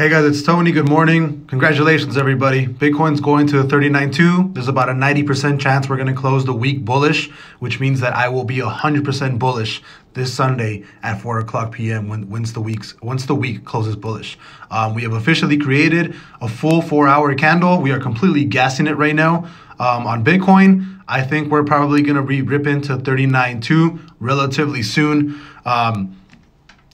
Hey guys, it's Tony. Good morning. Congratulations, everybody. Bitcoin's going to 39.2. There's about a 90% chance we're going to close the week bullish, which means that I will be 100% bullish this Sunday at 4 o'clock p.m. once the week closes bullish. We have officially created a full 4-hour candle. We are completely gassing it right now on Bitcoin. I think we're probably going to rip into 39.2 relatively soon.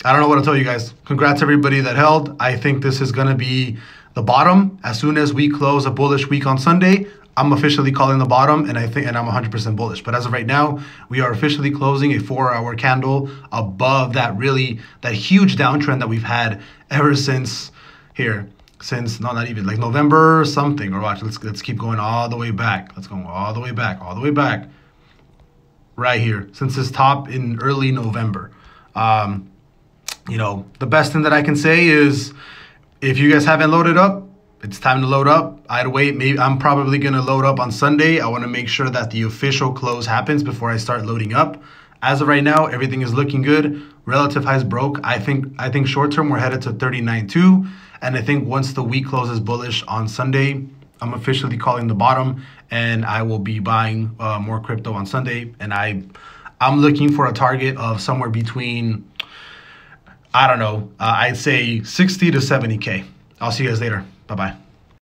I don't know what to tell you guys. Congrats everybody that held. I think this is going to be the bottom. As soon as we close a bullish week on Sunday, I'm officially calling the bottom, and I'm 100% bullish. But as of right now, we are officially closing a 4-hour candle above that huge downtrend that we've had ever since not even like November something. Or watch, let's keep going all the way back. Let's go all the way back. Right here, since this top in early November. The best thing that I can say is if you guys haven't loaded up, it's time to load up. I'd wait. Maybe I'm probably going to load up on Sunday. I want to make sure that the official close happens before I start loading up. As of right now, everything is looking good. Relative highs broke. I think short term we're headed to 39.2. And I think once the week closes bullish on Sunday, I'm officially calling the bottom, and I will be buying more crypto on Sunday. And I'm looking for a target of somewhere between, I don't know, I'd say 60 to 70K. I'll see you guys later. Bye-bye.